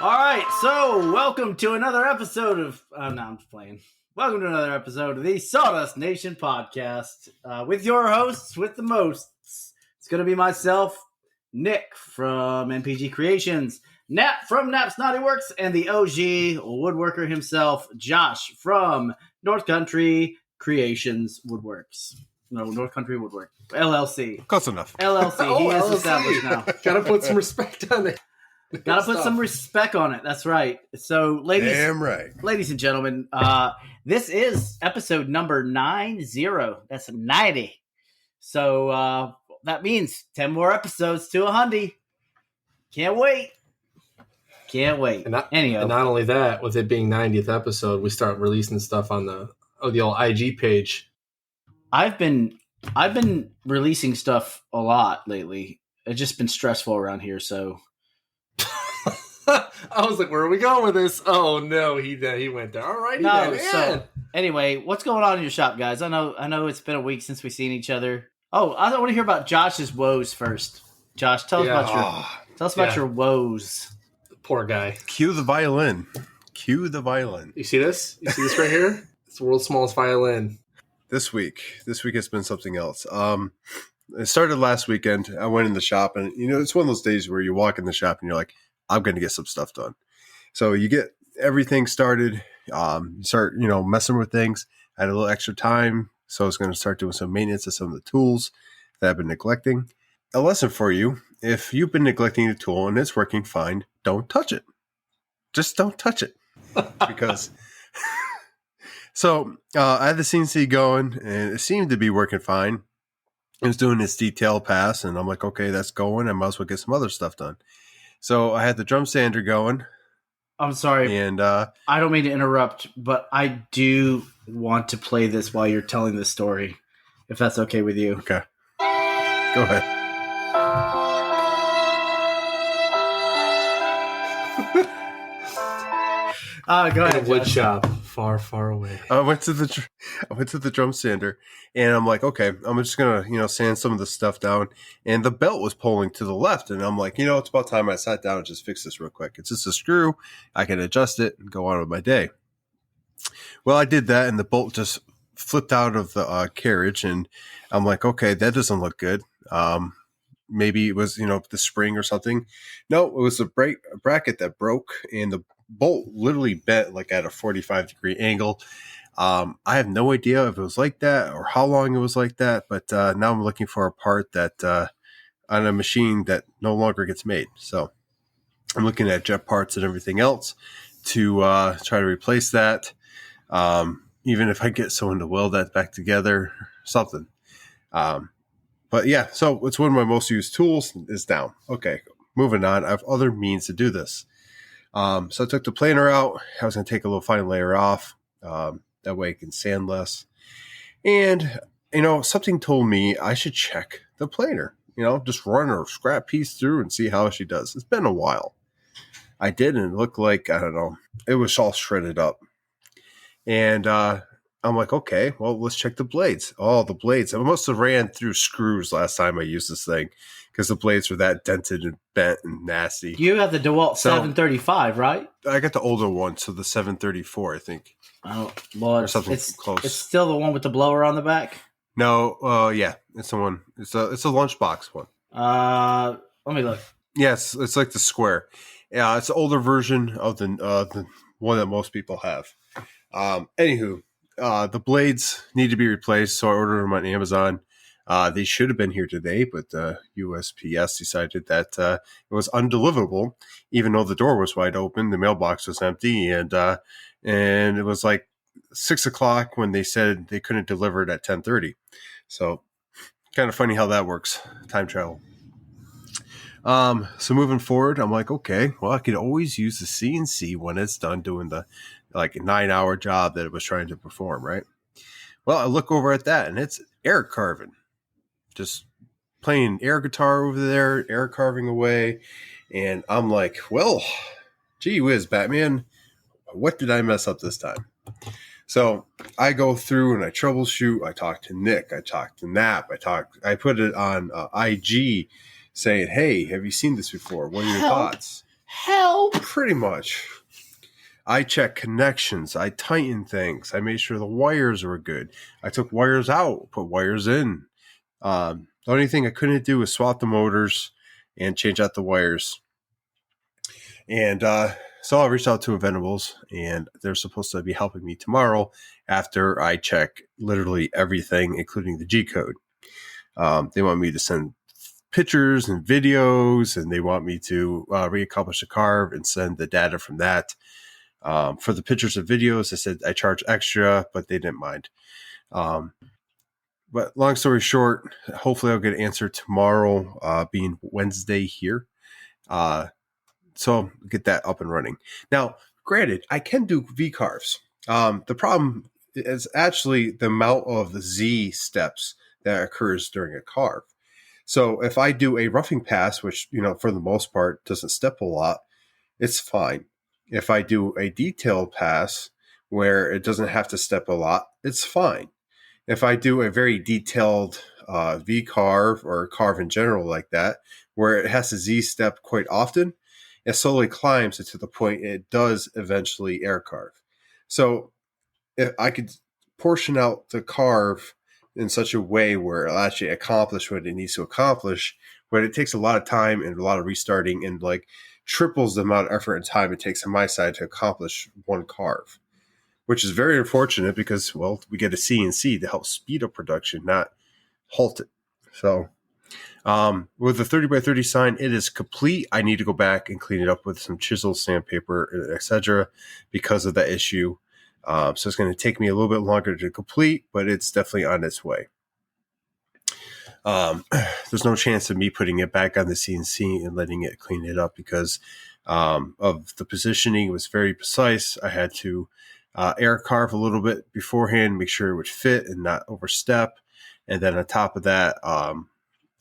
All right, so welcome to another episode of. No, I'm just playing. Welcome to another episode of the Sawdust Nation Podcast with your hosts, with the mosts. It's going to be myself, Nick from NPG Creations, Nap from Nap's Naughty Works, and the OG woodworker himself, Josh from North Country Creations Woodworks. No, North Country Woodwork LLC. Close enough. LLC. He is established now. Gotta put some respect on it. Gotta put some respect on it. That's right. So, Damn right. ladies and gentlemen, this is episode number 90. That's 90. So that means 10 more episodes to 100. Can't wait. Can't wait. And not only that, with it being 90th episode, we start releasing stuff on the old IG page. I've been releasing stuff a lot lately. It's just been stressful around here, so. I was like, where are we going with this? Oh no, he went there. All right, so anyway, what's going on in your shop, guys? I know it's been a week since we've seen each other. Oh, I want to hear about Josh's woes first. Josh, tell us about your woes. Poor guy. Cue the violin. Cue the violin. You see this? You see this right here? It's the world's smallest violin. This week has been something else. It started last weekend. I went in the shop, and it's one of those days where you walk in the shop and you're like, I'm going to get some stuff done. So you get everything started. You start, messing with things. I had a little extra time, so I was going to start doing some maintenance of some of the tools that I've been neglecting. A lesson for you: if you've been neglecting a tool and it's working fine, don't touch it. Just don't touch it, because. So I had the CNC going, and it seemed to be working fine. It was doing its detail pass, and I'm like, okay, that's going. I might as well get some other stuff done. So I had the drum sander going. I'm sorry, and I don't mean to interrupt, but I do want to play this while you're telling this story, if that's okay with you. Okay, go ahead. Go ahead. In a wood shop, far, far away. I went to the drum sander, and I'm like, okay, I'm just gonna sand some of the stuff down. And the belt was pulling to the left, and I'm like, it's about time I sat down and just fix this real quick. It's just a screw. I can adjust it and go on with my day. Well, I did that, and the bolt just flipped out of the carriage, and I'm like, okay, that doesn't look good. Maybe it was the spring or something. No, it was a bracket that broke, and the bolt literally bent like at a 45-degree angle. I have no idea if it was like that or how long it was like that, but now I'm looking for a part that on a machine that no longer gets made. So I'm looking at jet parts and everything else to try to replace that. Even if I get someone to weld that back together, something. But yeah, so it's one of my most used tools is down. Okay, moving on. I have other means to do this. So I took the planer out. I was going to take a little fine layer off. That way I can sand less. And, something told me I should check the planer. Just run a scrap piece through and see how she does. It's been a while. I did, and it looked like, I don't know, it was all shredded up. And I'm like, okay, well, let's check the blades. Oh, the blades. I must have ran through screws last time I used this thing, because the blades were that dented and bent and nasty. You have the DeWalt 735, right? I got the older one, so the 734, I think. Oh, well, or something close. It's still the one with the blower on the back? No, yeah, it's the one. It's a lunchbox one. Let me look. Yes, it's like the square. Yeah, it's an older version of the one that most people have. Anywho, the blades need to be replaced, so I ordered them on Amazon. They should have been here today, but USPS decided that it was undeliverable, even though the door was wide open, the mailbox was empty, and it was like 6:00 when they said they couldn't deliver it at 10:30. So kind of funny how that works, time travel. So moving forward, I'm like, okay, well, I could always use the CNC when it's done doing the 9-hour job that it was trying to perform, right? Well, I look over at that, and it's air carving. Just playing air guitar over there, air carving away. And I'm like, well, gee whiz, Batman, what did I mess up this time? So I go through and I troubleshoot. I talk to Nick. I talk to Nap. I put it on IG saying, hey, have you seen this before? What are your thoughts? Help! Pretty much. I checked connections. I tightened things. I made sure the wires were good. I took wires out, put wires in. The only thing I couldn't do was swap the motors and change out the wires. And so I reached out to Inventables, and they're supposed to be helping me tomorrow after I check literally everything, including the G code. They want me to send pictures and videos, and they want me to reaccomplish the carve and send the data from that. For the pictures and videos, I said I charge extra, but they didn't mind. But long story short, hopefully I'll get an answer tomorrow, being Wednesday here. So get that up and running. Now, granted, I can do V carves. The problem is actually the amount of the Z steps that occurs during a carve. So if I do a roughing pass, which, for the most part doesn't step a lot, it's fine. If I do a detailed pass where it doesn't have to step a lot, it's fine. If I do a very detailed V carve or carve in general like that, where it has to Z step quite often, it slowly climbs it to the point it does eventually air carve. So if I could portion out the carve in such a way where it'll actually accomplish what it needs to accomplish, but it takes a lot of time and a lot of restarting and like triples the amount of effort and time it takes on my side to accomplish one carve, which is very unfortunate because, well, we get a CNC to help speed up production, not halt it. So with the 30 by 30 sign, it is complete. I need to go back and clean it up with some chisel, sandpaper, etc. because of that issue. So it's going to take me a little bit longer to complete, but it's definitely on its way. There's no chance of me putting it back on the CNC and letting it clean it up because of the positioning. It was very precise. I had to air carve a little bit beforehand, make sure it would fit and not overstep. And then on top of that,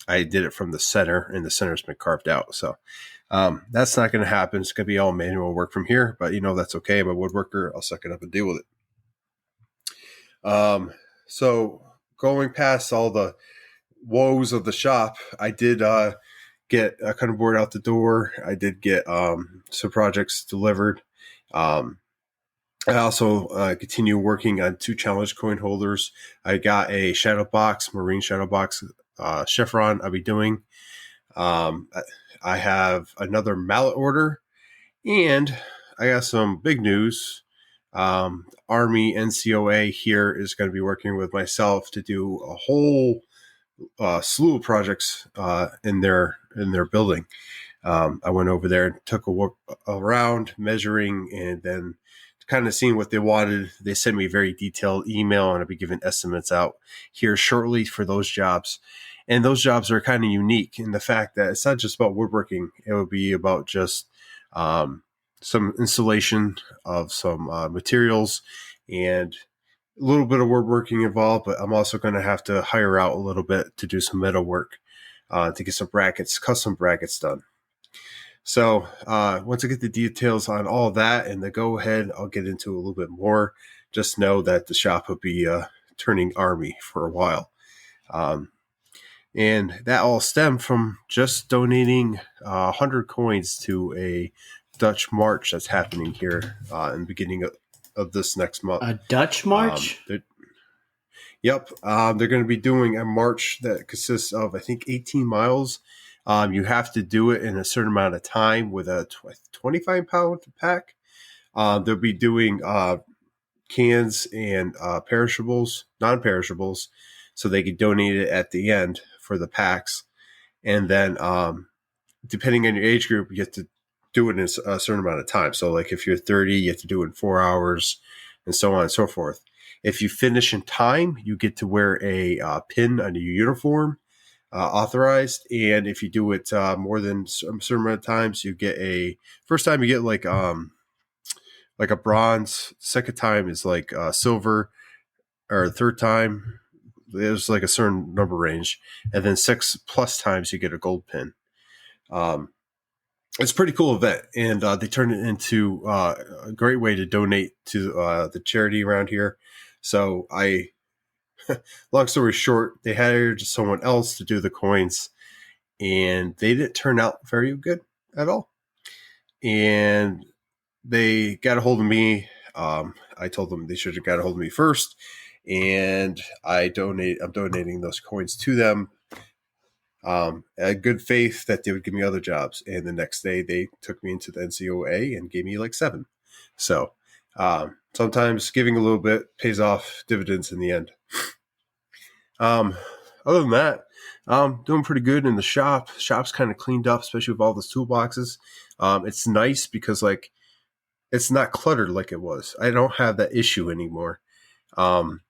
I did it from the center, and the center's been carved out. So that's not going to happen. It's going to be all manual work from here, but that's okay. I'm a woodworker. I'll suck it up and deal with it. So going past all the woes of the shop, I did get a cutting board out the door. I did get some projects delivered. I also continue working on 2 challenge coin holders. I got a shadow box, marine shadow box chiffon I'll be doing. I have another mallet order, and I got some big news. Army NCOA here is going to be working with myself to do a whole slew of projects in their building. I went over there and took a walk around, measuring, and then kind of seeing what they wanted. They sent me a very detailed email, and I'll be giving estimates out here shortly for those jobs. And those jobs are kind of unique in the fact that it's not just about woodworking. It would be about just some installation of some materials and a little bit of woodworking involved, but I'm also going to have to hire out a little bit to do some metal work to get some brackets, custom brackets done. So once I get the details on all of that and the go ahead, I'll get into a little bit more. Just know that the shop will be turning Army for a while. And that all stemmed from just donating 100 coins to a Dutch march that's happening here in the beginning of this next month. A Dutch march? Yep. They're going to be doing a march that consists of, I think, 18 miles. You have to do it in a certain amount of time with a 25-pound pack. They'll be doing cans and perishables, non-perishables, so they could donate it at the end for the packs. And then depending on your age group, you have to do it in a certain amount of time. So like if you're 30, you have to do it in 4 hours and so on and so forth. If you finish in time, you get to wear a pin on your uniform, authorized. And if you do it more than a certain amount of times, you get first time you get like a bronze. Second time is like silver, or third time there's like a certain number range, and then 6+ times you get a gold pin. It's a pretty cool event, and they turn it into a great way to donate to the charity around here. So long story short, they hired someone else to do the coins, and they didn't turn out very good at all. and they got a hold of me. I told them they should have got a hold of me first, and I'm donating those coins to them. A good faith that they would give me other jobs. And the next day they took me into the NCOA and gave me like 7. So sometimes giving a little bit pays off dividends in the end. Other than that, doing pretty good in the shop. Shop's kind of cleaned up, especially with all those toolboxes. It's nice because like it's not cluttered like it was. I don't have that issue anymore. And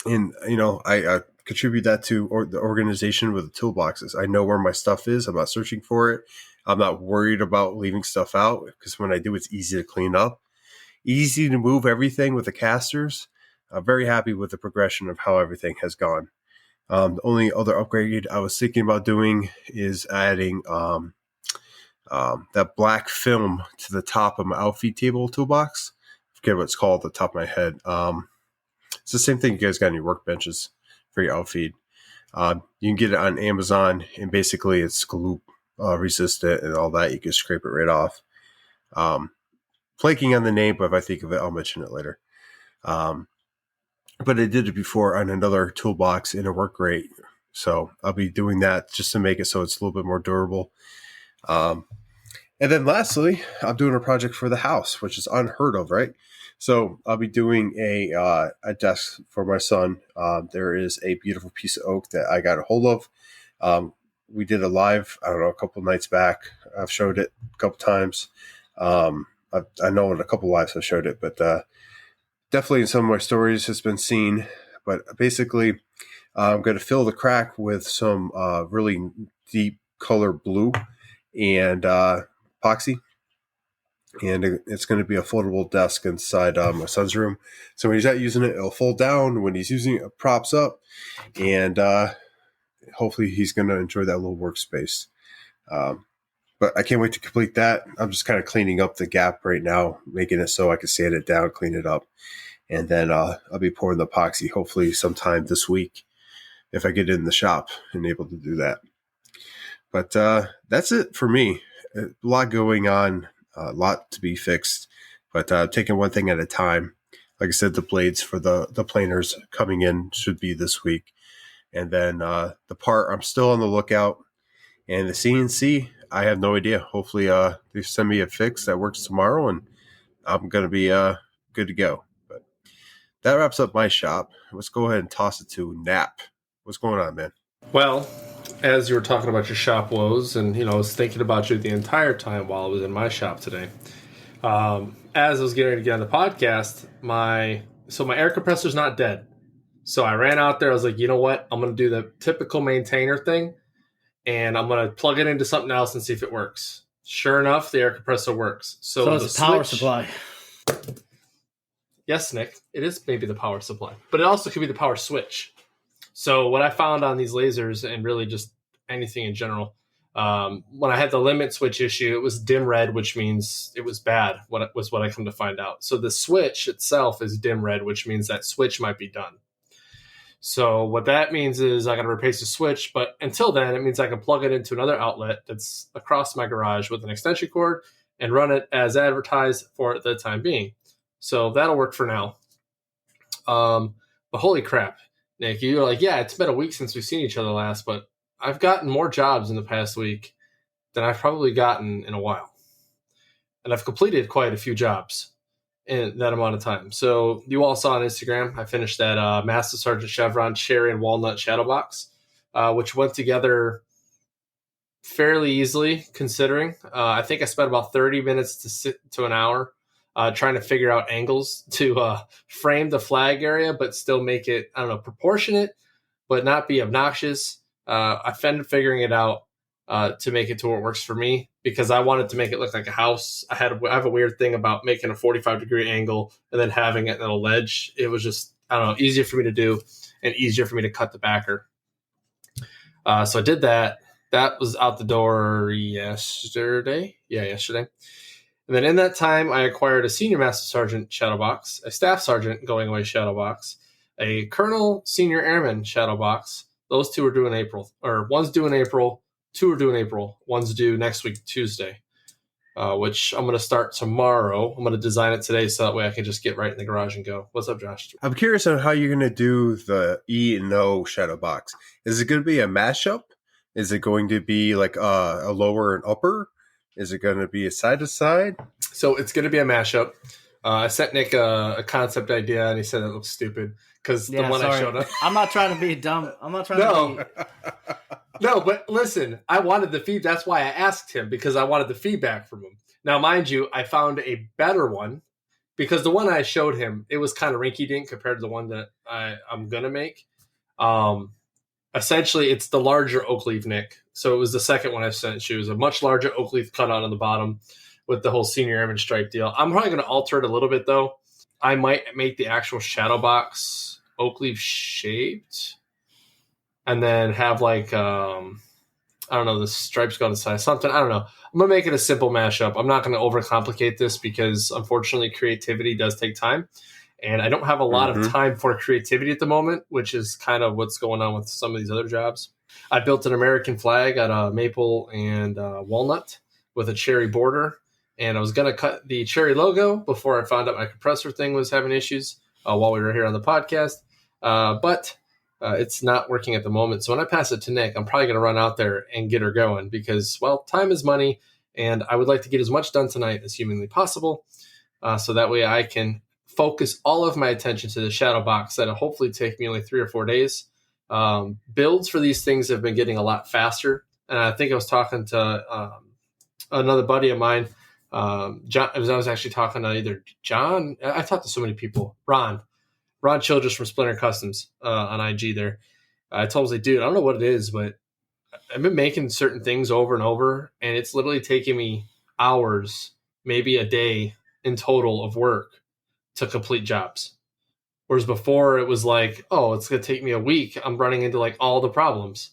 I contribute that to the organization with the toolboxes. I know where my stuff is. I'm not searching for it. I'm not worried about leaving stuff out because when I do, it's easy to clean up, easy to move everything with the casters. I'm very happy with the progression of how everything has gone. The only other upgrade I was thinking about doing is adding that black film to the top of my outfeed table toolbox. I forget what it's called at the top of my head. It's the same thing you guys got on your workbenches for your outfeed. You can get it on Amazon, and basically it's glue resistant and all that. You can scrape it right off. Flaking on the name, but if I think of it, I'll mention it later. But I did it before on another toolbox and it worked great. So I'll be doing that just to make it so it's a little bit more durable. And then lastly, I'm doing a project for the house, which is unheard of, right? So I'll be doing a desk for my son. There is a beautiful piece of oak that I got a hold of. We did a live, a couple nights back. I've showed it a couple times. I know in a couple lives I've showed it, but definitely in some of my stories it's been seen. But basically, I'm going to fill the crack with some really deep color blue and epoxy. And it's going to be a foldable desk inside my son's room. So when he's not using it, it'll fold down. When he's using it, it props up. And hopefully he's going to enjoy that little workspace. But I can't wait to complete that. I'm just kind of cleaning up the gap right now, making it so I can sand it down, clean it up. And then I'll be pouring the epoxy hopefully sometime this week if I get it in the shop and able to do that. But that's it for me. A lot going on. A lot to be fixed, but taking one thing at a time. Like I said, the blades for the planers coming in should be this week. And then the part, I'm still on the lookout. And the CNC, I have no idea. Hopefully they send me a fix that works tomorrow, and I'm going to be good to go. But that wraps up my shop. Let's go ahead and toss it to Nap. What's going on, man? Well, as you were talking about your shop woes, and I was thinking about you the entire time while I was in my shop today. As I was getting ready to get on the podcast, my air compressor's not dead. So I ran out there. I was like, you know what? I'm going to do the typical maintainer thing, and I'm going to plug it into something else and see if it works. Sure enough, the air compressor works. So it's a power supply. Yes, Nick, it is maybe the power supply, but it also could be the power switch. So what I found on these lasers, and really just anything in general, when I had the limit switch issue, it was dim red, which means it was bad. What I come to find out. So the switch itself is dim red, which means that switch might be done. So what that means is I got to replace the switch. But until then, it means I can plug it into another outlet that's across my garage with an extension cord and run it as advertised for the time being. So that'll work for now. But holy crap. Nick, you're like, yeah, it's been a week since we've seen each other last, but I've gotten more jobs in the past week than I've probably gotten in a while. And I've completed quite a few jobs in that amount of time. So you all saw on Instagram, I finished that Master Sergeant Chevron Cherry and Walnut Shadow Box, which went together fairly easily considering. I think I spent about 30 minutes to an hour trying to figure out angles to frame the flag area, but still make it, proportionate, but not be obnoxious. I ended figuring it out to make it to where it works for me, because I wanted to make it look like a house. I have a weird thing about making a 45-degree angle and then having it in a ledge. It was just, easier for me to do and easier for me to cut the backer. So I did that. That was out the door yesterday. Yeah, yesterday. And then in that time, I acquired a Senior Master Sergeant Shadow Box, a Staff Sergeant Going Away Shadow Box, a Colonel Senior Airman Shadow Box. Those two are due in April. Or one's due in April, two are due in April. One's due next week, Tuesday. which I'm going to start tomorrow. I'm going to design it today so that way I can just get right in the garage and go. What's up, Josh? I'm curious on how you're going to do the E and O shadow box. Is it going to be a mashup? Is it going to be like a lower and upper? Is it going to be a side to side? So it's going to be a mashup. I sent Nick a concept idea, and he said it looks stupid because the one I showed up. I'm not trying to be dumb. I'm not trying to be. No, but listen, I wanted the feed. That's why I asked him, because I wanted the feedback from him. Now, mind you, I found a better one because the one I showed him, it was kind of rinky-dink compared to the one that I'm going to make. Essentially, it's the larger oak leaf, Nick. So it was the second one I sent you. It was a much larger oak leaf cutout on the bottom with the whole senior airman stripe deal. I'm probably going to alter it a little bit, though. I might make the actual shadow box oak leaf shaped and then have like, I don't know, the stripes go on the side, something. I don't know. I'm going to make it a simple mashup. I'm not going to overcomplicate this because, unfortunately, creativity does take time. And I don't have a lot of time for creativity at the moment, which is kind of what's going on with some of these other jobs. I built an American flag out of maple and walnut with a cherry border. And I was going to cut the cherry logo before I found out my compressor thing was having issues while we were here on the podcast. But it's not working at the moment. So when I pass it to Nick, I'm probably going to run out there and get her going because, well, time is money. And I would like to get as much done tonight as humanly possible. So that way I can focus all of my attention to the shadow box. That'll hopefully take me only 3 or 4 days. Builds for these things have been getting a lot faster. And I think I was talking to another buddy of mine, John. I was actually talking to either John. I talked to so many people. Ron Childress from Splinter Customs on IG there. I told him, like, dude, I don't know what it is, but I've been making certain things over and over, and it's literally taking me hours, maybe a day in total of work to complete jobs. Whereas before it was like, oh, it's going to take me a week. I'm running into like all the problems.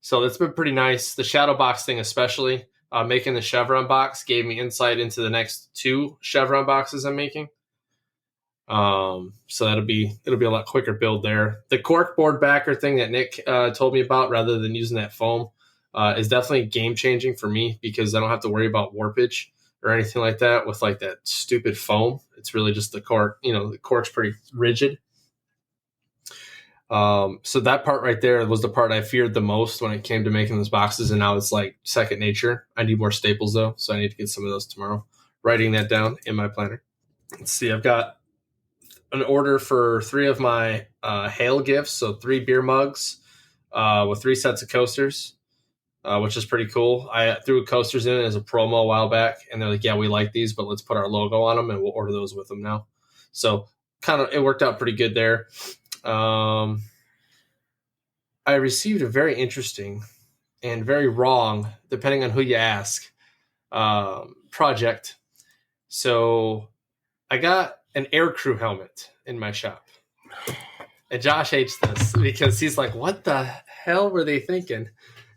So that's been pretty nice. The shadow box thing, especially making the chevron box, gave me insight into the next 2 chevron boxes I'm making. So it'll be a lot quicker build there. The cork board backer thing that Nick told me about, rather than using that foam, is definitely game changing for me because I don't have to worry about warpage or anything like that with like that stupid foam. It's really just the cork. The cork's pretty rigid. So that part right there was the part I feared the most when it came to making those boxes, and now it's like second nature. I need more staples though, so I need to get some of those tomorrow. Writing that down in my planner. Let's see, I've got an order for 3 of my hail gifts, so 3 beer mugs with 3 sets of coasters, which is pretty cool. I threw coasters in as a promo a while back, and they're like, yeah, we like these, but let's put our logo on them, and we'll order those with them now. So kind of it worked out pretty good there. I received a very interesting and very wrong, depending on who you ask, project. So I got an aircrew helmet in my shop. And Josh hates this because he's like, what the hell were they thinking?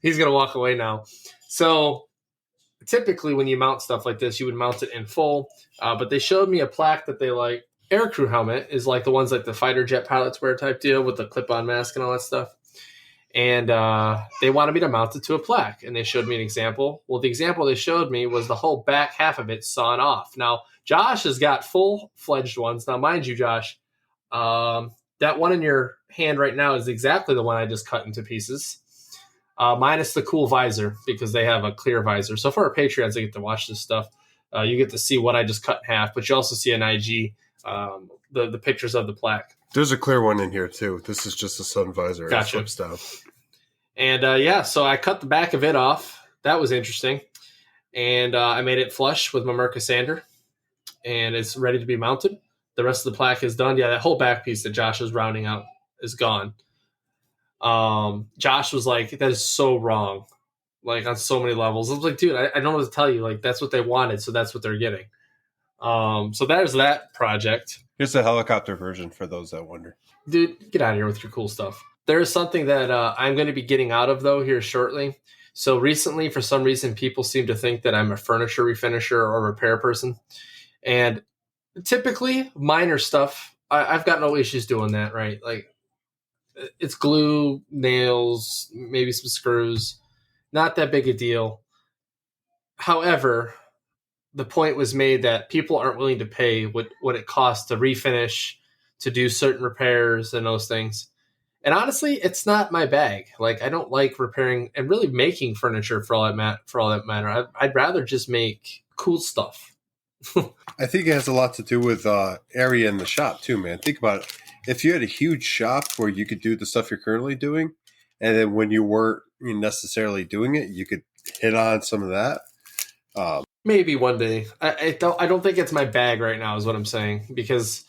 He's going to walk away now. So typically when you mount stuff like this, you would mount it in full. But they showed me a plaque that they like. Aircrew helmet is like the ones like the fighter jet pilots wear type deal with the clip-on mask and all that stuff. And they wanted me to mount it to a plaque. And they showed me an example. Well, the example they showed me was the whole back half of it sawn off. Now, Josh has got full-fledged ones. Now, mind you, Josh, that one in your hand right now is exactly the one I just cut into pieces, minus the cool visor because they have a clear visor. So for our Patreons, they get to watch this stuff. You get to see what I just cut in half, but you also see an IG, the pictures of the plaque. There's a clear one in here, too. This is just a sun visor. Gotcha. It flips down. And, so I cut the back of it off. That was interesting. And I made it flush with my Merca sander. And it's ready to be mounted. The rest of the plaque is done. Yeah, that whole back piece that Josh is rounding out is gone. Josh was like, that is so wrong. Like, on so many levels. I was like, dude, I don't know what to tell you. Like, that's what they wanted, so that's what they're getting. So there's that project. Here's the helicopter version for those that wonder. Dude, get out of here with your cool stuff. There is something that I'm going to be getting out of, though, here shortly. So recently, for some reason, people seem to think that I'm a furniture refinisher or repair person. And typically, minor stuff, I've got no issues doing that, right? Like, it's glue, nails, maybe some screws. Not that big a deal. However, the point was made that people aren't willing to pay what it costs to refinish, to do certain repairs and those things. And honestly, it's not my bag. Like, I don't like repairing and really making furniture for all that matter. I'd rather just make cool stuff. I think it has a lot to do with area in the shop too, man. Think about it. If you had a huge shop where you could do the stuff you're currently doing, and then when you weren't necessarily doing it, you could hit on some of that. Maybe one day. I don't think it's my bag right now, is what I'm saying, because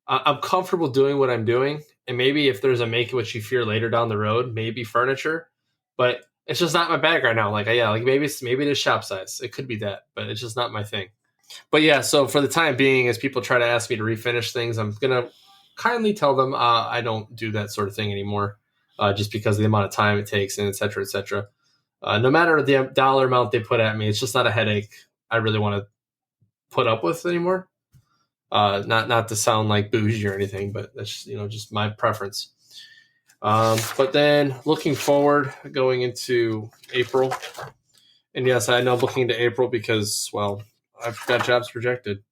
I'm comfortable doing what I'm doing. And maybe if there's a make what you fear later down the road, maybe furniture, but it's just not my bag right now. Like, maybe it is shop size. It could be that, but it's just not my thing. But yeah, so for the time being, as people try to ask me to refinish things, I'm going to kindly tell them I don't do that sort of thing anymore, just because of the amount of time it takes and et cetera, et cetera. No matter the dollar amount they put at me, it's just not a headache I really want to put up with anymore. Not to sound like bougie or anything, but that's just my preference. But then looking forward, going into April, and yes, I know looking into April because, well, I've got jobs projected.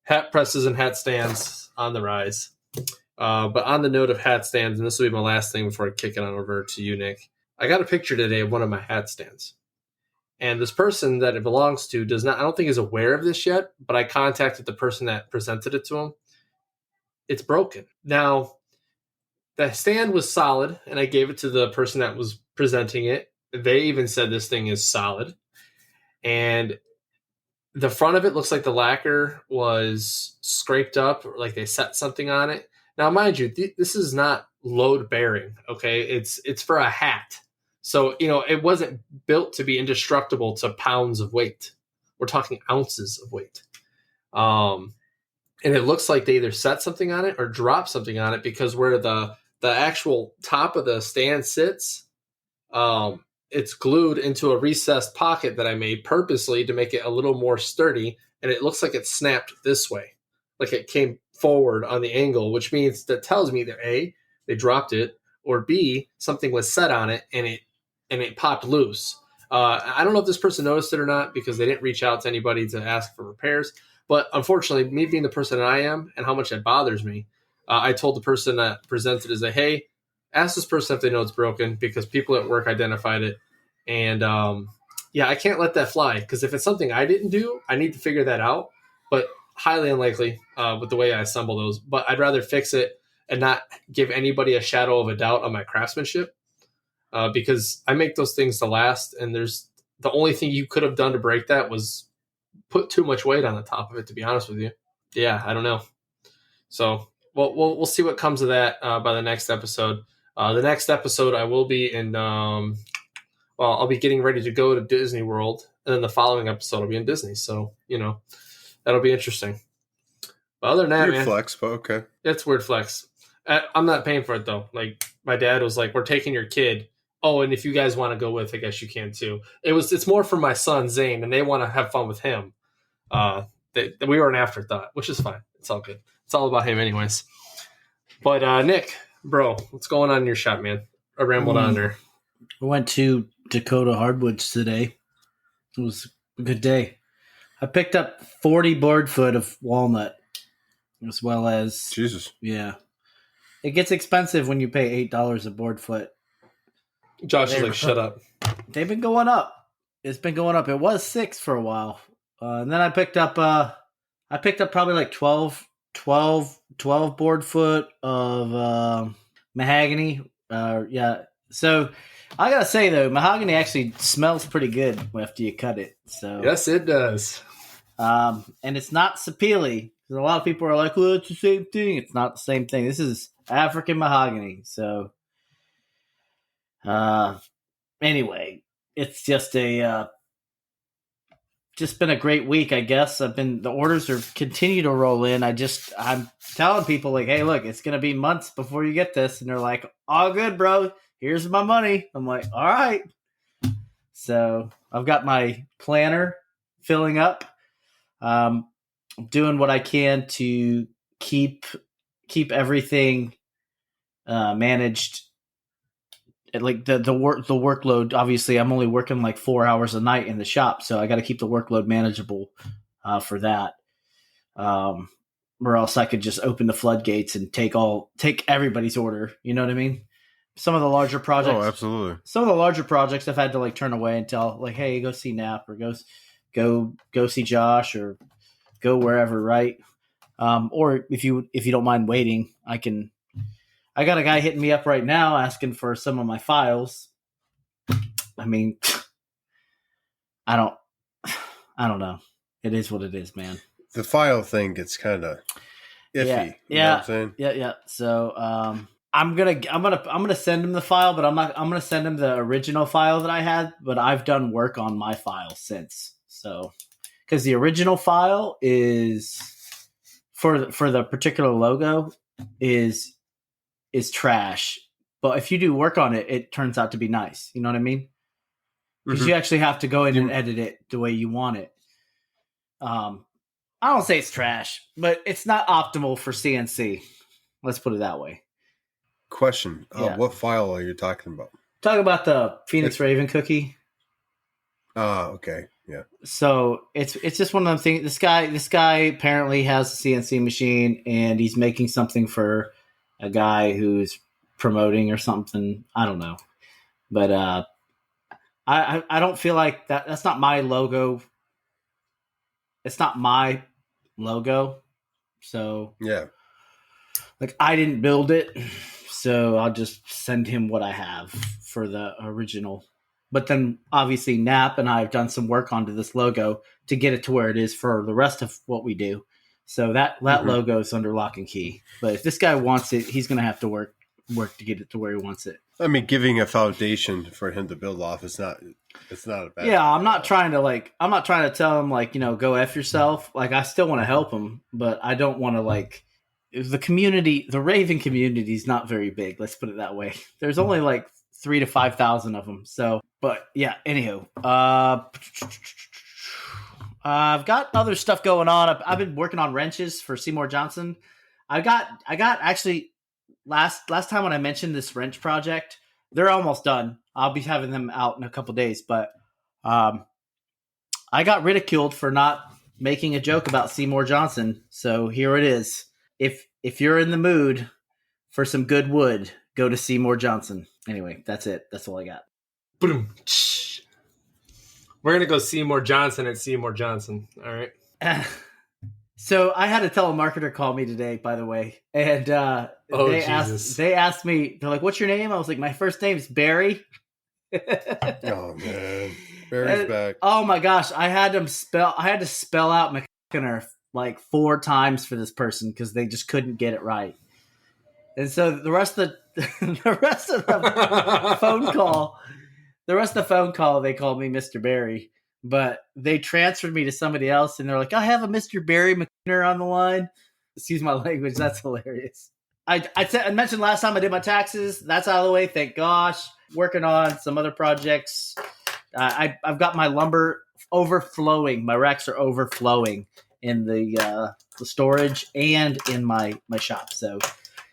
Hat presses and hat stands on the rise. But on the note of hat stands, and this will be my last thing before I kick it on over to you, Nick. I got a picture today of one of my hat stands. And this person that it belongs to I don't think is aware of this yet, but I contacted the person that presented it to him. It's broken. Now, the stand was solid, and I gave it to the person that was presenting it. They even said this thing is solid. And the front of it looks like the lacquer was scraped up, or like they set something on it. Now, mind you, this is not load bearing, okay? It's for a hat. So, it wasn't built to be indestructible to pounds of weight. We're talking ounces of weight. And it looks like they either set something on it or dropped something on it, because where the actual top of the stand sits, it's glued into a recessed pocket that I made purposely to make it a little more sturdy. And it looks like it snapped this way, like it came forward on the angle, which means that tells me either A, they dropped it, or B, something was set on it and it popped loose. I don't know if this person noticed it or not, because they didn't reach out to anybody to ask for repairs. But unfortunately, me being the person that I am and how much it bothers me, I told the person that presented is that, hey, ask this person if they know it's broken, because people at work identified it. And I can't let that fly, because if it's something I didn't do, I need to figure that out. But highly unlikely with the way I assemble those. But I'd rather fix it and not give anybody a shadow of a doubt on my craftsmanship. Because I make those things to last, and the only thing you could have done to break that was put too much weight on the top of it, to be honest with you. Yeah, I don't know. So we'll see what comes of that by the next episode. The next episode I will be in, I'll be getting ready to go to Disney World, and then the following episode I'll be in Disney. So, that'll be interesting. But other than that, weird flex, but okay. It's weird flex. I'm not paying for it, though. Like, my dad was like, we're taking your kid. Oh, and if you guys want to go with, I guess you can too. It's more for my son, Zane, and they want to have fun with him. We were an afterthought, which is fine. It's all good. It's all about him anyways. But Nick, bro, what's going on in your shop, man? I rambled on there. I went to Dakota Hardwoods today. It was a good day. I picked up 40 board foot of walnut, as well as... Jesus. Yeah. It gets expensive when you pay $8 a board foot. Josh is like, shut up. They've been going up. It's been going up. It was $6 for a while. And then I picked up probably like 12 board foot of mahogany. So I gotta say though, mahogany actually smells pretty good after you cut it. So yes, it does. And it's not sapele. A lot of people are like, well, it's the same thing. It's not the same thing. This is African mahogany. So anyway, it's just just been a great week, I guess. The orders are continue to roll in. I'm telling people like, hey, look, it's gonna be months before you get this, and they're like, all good, bro. Here's my money. I'm like, all right. So I've got my planner filling up. Doing what I can to keep everything managed like the workload. Obviously, I'm only working like 4 hours a night in the shop, so I got to keep the workload manageable for that. Or else I could just open the floodgates and take everybody's order. You know what I mean? Some of the larger projects. Oh, absolutely. Some of the larger projects I've had to like turn away and tell like, hey, go see Nap or go see Josh or go wherever, right? Or if you don't mind waiting, I got a guy hitting me up right now asking for some of my files. I mean, I don't know. It is what it is, man. The file thing gets kind of iffy. Yeah. You know what I'm saying? Yeah. So, I'm gonna send him the file, but I'm gonna send him the original file that I had, but I've done work on my file since. So, because the original file is for the particular logo is trash, but if you do work on it, it turns out to be nice. You know what I mean? Because you actually have to go in and edit it the way you want it. I don't say it's trash, but it's not optimal for CNC. Let's put it that way. Question: What file are you talking about? Talk about the Phoenix Raven cookie. Okay, yeah. So it's just one of them things. This guy apparently has a CNC machine, and he's making something for a guy who's promoting or something. I don't know, but I don't feel like that's not my logo. It's not my logo, so yeah. Like I didn't build it, so I'll just send him what I have for the original. But then obviously Nap and I have done some work onto this logo to get it to where it is for the rest of what we do. So that logo is under lock and key. But if this guy wants it, he's going to have to work to get it to where he wants it. I mean, giving a foundation for him to build off is not. It's not a bad. Yeah, I'm not trying to tell him like, go F yourself. Like I still want to help him, but I don't want to like. The community, the Raven community is not very big. Let's put it that way. There's only like 3,000 to 5,000 of them. So, but yeah. Anywho, I've got other stuff going on. I've been working on wrenches for Seymour Johnson. I got actually last time when I mentioned this wrench project, they're almost done. I'll be having them out in a couple days, but I got ridiculed for not making a joke about Seymour Johnson. So here it is. If you're in the mood for some good wood, go to Seymour Johnson. Anyway, that's it. That's all I got. Boom. We're going to go Seymour Johnson at Seymour Johnson. All right. So I had a telemarketer call me today, by the way. And they asked me, they're like, what's your name? I was like, my first name is Barry. Oh, man. Barry's back. Oh, my gosh. I had to spell out McKinner like 4 times for this person because they just couldn't get it right. And so the rest of the phone call, they called me Mr. Barry, but they transferred me to somebody else, and they're like, I have a Mr. Barry McKinner on the line. Excuse my language. That's hilarious. I mentioned last time I did my taxes. That's out of the way. Thank gosh. Working on some other projects. I've got my lumber overflowing. My racks are overflowing in the storage and in my shop. So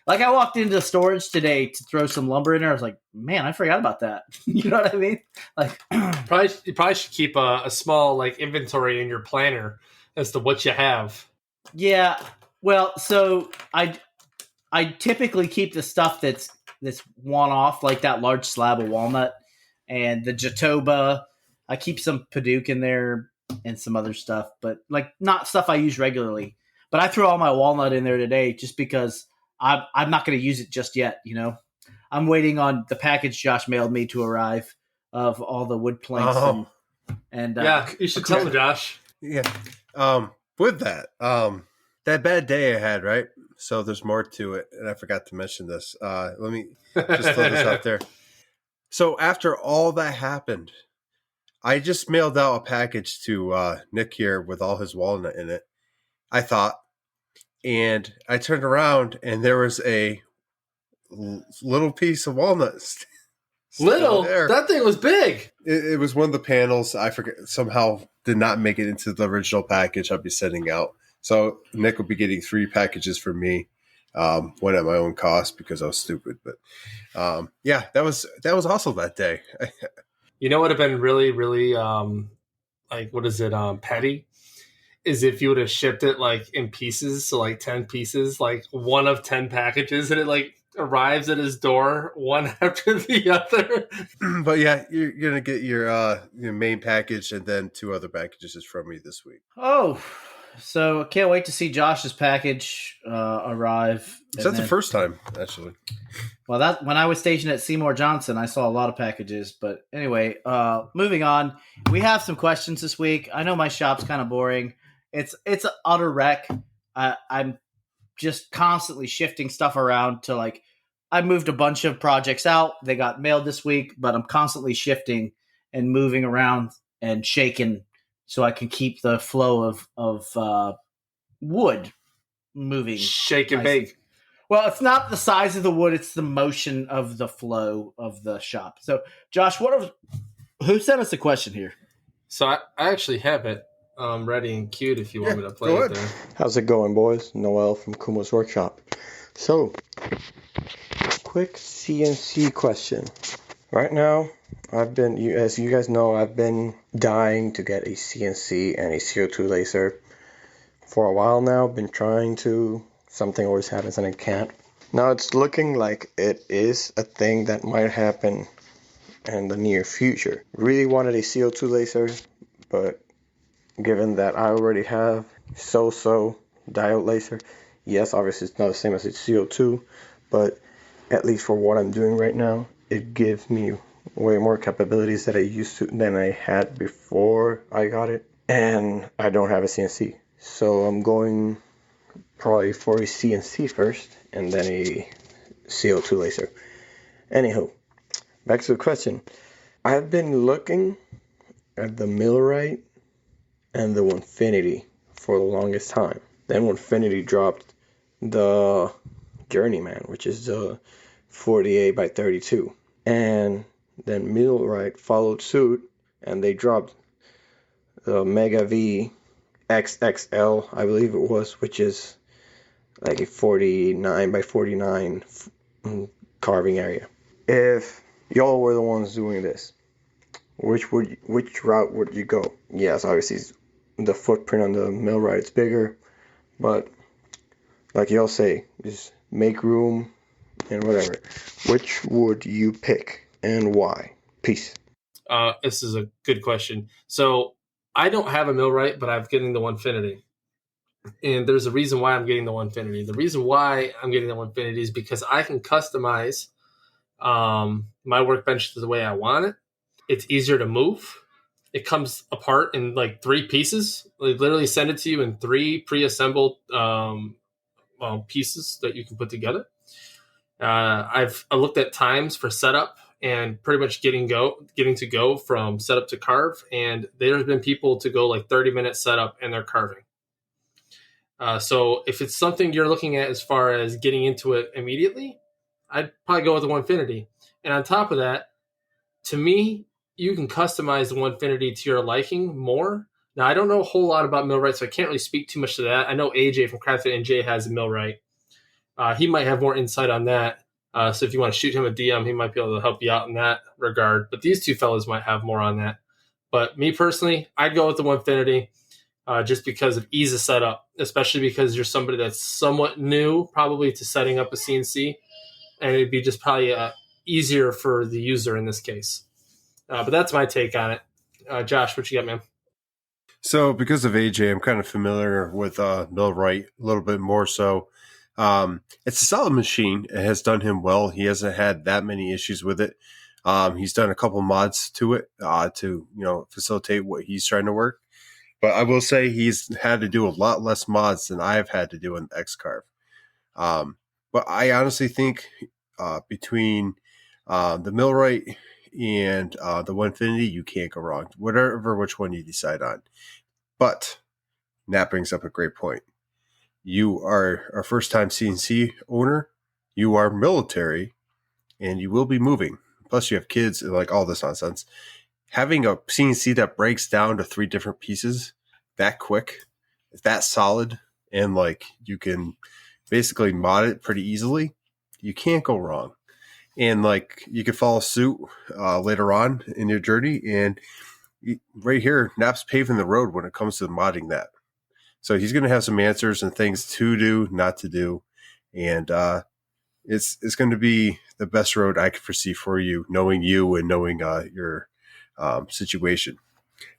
like I walked into the storage today to throw some lumber in there. I was like, man, I forgot about that. You know what I mean? Like you probably should keep a small like inventory in your planner as to what you have. Yeah. Well, so I typically keep the stuff that's one off, like that large slab of walnut and the Jatoba. I keep some Paduke in there and some other stuff, but like not stuff I use regularly. But I threw all my walnut in there today just because I'm not going to use it just yet. I'm waiting on the package Josh mailed me to arrive of all the wood planks. Oh. And yeah, you should tell him, Josh. Yeah. With that, that bad day I had, right? So there's more to it, and I forgot to mention this. Let me just throw this out there. So after all that happened, I just mailed out a package to Nick here with all his walnut in it, I thought. And I turned around, and there was a little piece of walnut. Little? That thing was big. It was one of the panels. I forget, somehow did not make it into the original package I'll be sending out. So Nick will be getting 3 packages from me. Went at my own cost because I was stupid. But yeah, that was also that day. You know what would have been really, really petty? Is if you would have shipped it like in pieces, so like 10 pieces, like one of 10 packages, and it like arrives at his door one after the other. But yeah, you're gonna get your main package and then 2 other packages from me this week. Oh, so I can't wait to see Josh's package arrive. So that's the first time, actually. Well, that when I was stationed at Seymour Johnson, I saw a lot of packages. But anyway, moving on, we have some questions this week. I know my shop's kind of boring. It's an utter wreck. I'm just constantly shifting stuff around to like I moved a bunch of projects out. They got mailed this week, but I'm constantly shifting and moving around and shaking so I can keep the flow of wood moving. Shake and bake. Well, it's not the size of the wood; it's the motion of the flow of the shop. So, Josh, who sent us a question here? So I actually have it ready and queued if you want me to play it there. How's it going, boys? Noel from Kumo's Workshop. So, quick CNC question. Right now, as you guys know, I've been dying to get a CNC and a CO2 laser for a while now. Been trying to. Something always happens and it can't. Now it's looking like it is a thing that might happen in the near future. Really wanted a CO2 laser, but given that I already have so-so diode laser, yes, obviously it's not the same as a CO2, but at least for what I'm doing right now, it gives me way more capabilities than I had before I got it, and I don't have a CNC. So I'm going probably for a CNC first, and then a CO2 laser. Anywho, back to the question. I've been looking at the Millwright and the Winfinity for the longest time. Then Winfinity dropped the Journeyman, which is the 48 by 32. And then Millwright followed suit, and they dropped the Mega V XXL, I believe it was, which is like a 49 by 49 carving area. If y'all were the ones doing this, which route would you go? Yes, obviously the footprint on the Millwright is bigger, but like y'all say, just make room and whatever. Which would you pick and why? Peace. This is a good question. So I don't have a Millwright, but I'm getting the Winfinity. And there's a reason why I'm getting the Winfinity. The reason why I'm getting the Winfinity is because I can customize my workbench the way I want it. It's easier to move. It comes apart in like 3 pieces. They literally send it to you in 3 pre-assembled pieces that you can put together. I looked at times for setup and pretty much getting to go from setup to carve. And there's been people to go like 30-minute setup and they're carving. So if it's something you're looking at as far as getting into it immediately, I'd probably go with the Winfinity. And on top of that, to me, you can customize the Winfinity to your liking more. Now, I don't know a whole lot about Millwright, so I can't really speak too much to that. I know AJ from Crafted NJ has a Millwright. He might have more insight on that. So if you want to shoot him a DM, he might be able to help you out in that regard. But these 2 fellows might have more on that. But me personally, I'd go with the Winfinity. Just because of ease of setup, especially because you're somebody that's somewhat new probably to setting up a CNC, and it'd be just probably easier for the user in this case. But that's my take on it. Josh, what you got, man? So because of AJ, I'm kind of familiar with Millwright a little bit more so. It's a solid machine. It has done him well. He hasn't had that many issues with it. He's done a couple mods to it to facilitate what he's trying to work. But I will say he's had to do a lot less mods than I've had to do in X-Carve. But I honestly think between the Millwright and the Winfinity, you can't go wrong. Which one you decide on. But that brings up a great point. You are a first-time CNC owner. You are military, and you will be moving. Plus, you have kids and like all this nonsense. Having a CNC that breaks down to 3 different pieces that quick, that solid, and like you can basically mod it pretty easily, you can't go wrong. And like you could follow suit later on in your journey. And right here, Nap's paving the road when it comes to modding that. So he's going to have some answers and things to do, not to do. And it's going to be the best road I could foresee for you, knowing you and knowing your situation.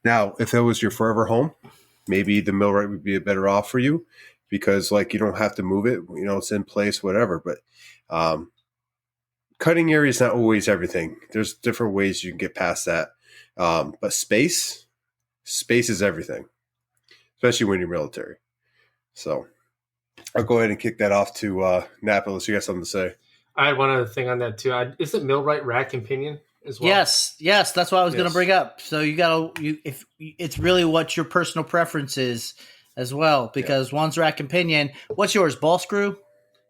Now, if that was your forever home, maybe the millwright would be a better off for you because like you don't have to move it, it's in place, whatever. But cutting area is not always everything. There's different ways you can get past that. But space is everything, especially when you're military. So I'll go ahead and kick that off to Napa unless you got something to say. I had one other thing on that too. Is it millwright rack and pinion as well? Yes, that's what I was going to bring up. So if it's really what your personal preference is as well, because one's rack and pinion. What's yours? Ball screw?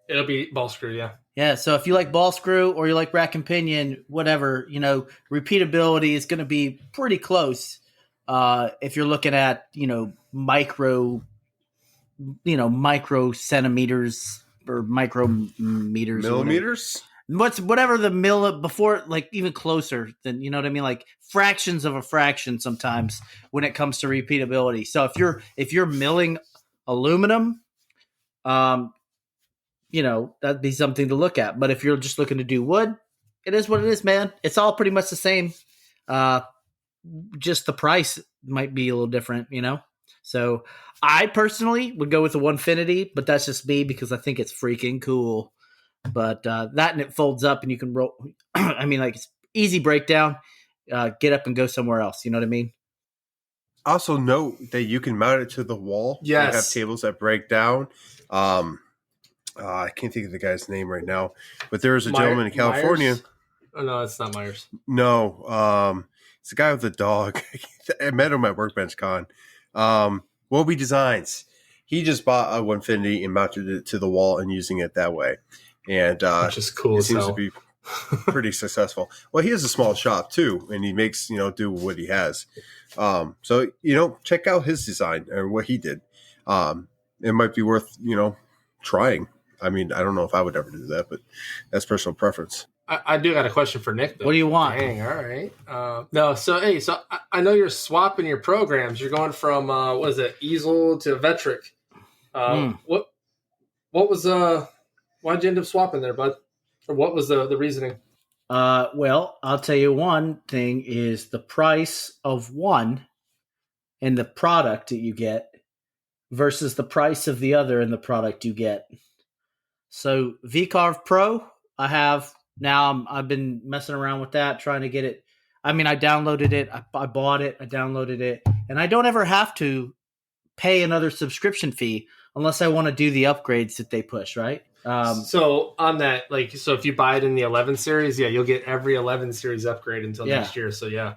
It'll be ball screw, yeah. Yeah, so if you like ball screw or you like rack and pinion, whatever, repeatability is going to be pretty close. If you're looking at, micro centimeters or micrometers. Millimeters? Whatever the mill before, like even closer than, you know what I mean? Like fractions of a fraction sometimes when it comes to repeatability. So if you're milling aluminum, that'd be something to look at. But if you're just looking to do wood, it is what it is, man. It's all pretty much the same. Just the price might be a little different, So I personally would go with the Onefinity, but that's just me because I think it's freaking cool. But that and it folds up and you can roll. I mean, like it's easy breakdown. Get up and go somewhere else. You know what I mean? Also note that you can mount it to the wall. Yes. You have tables that break down. I can't think of the guy's name right now, but there is a gentleman in California. Myers? Oh, no, it's not Myers. No, it's the guy with the dog. I met him at Workbench Con. Wobie Designs. He just bought a Onefinity and mounted it to the wall and using it that way. And which is cool. It seems to be pretty successful. Well, he has a small shop too, and he makes do what he has. So check out his design or what he did. It might be worth trying. I mean, I don't know if I would ever do that, but that's personal preference. I do got a question for Nick, though. What do you want? Dang, all right. So I know you're swapping your programs. You're going from, what is it, easel to Vectric. What was, why'd you end up swapping there, bud? Or what was the reasoning? Well, I'll tell you one thing is the price of one and the product that you get versus the price of the other and the product you get. So VCarve Pro, I have now. I've been messing around with that, trying to get it. I mean, I downloaded it. I bought it. I downloaded it, and I don't ever have to pay another subscription fee unless I want to do the upgrades that they push. Right. So on that, so if you buy it in the 11 series, you'll get every 11 series upgrade until next year. So yeah.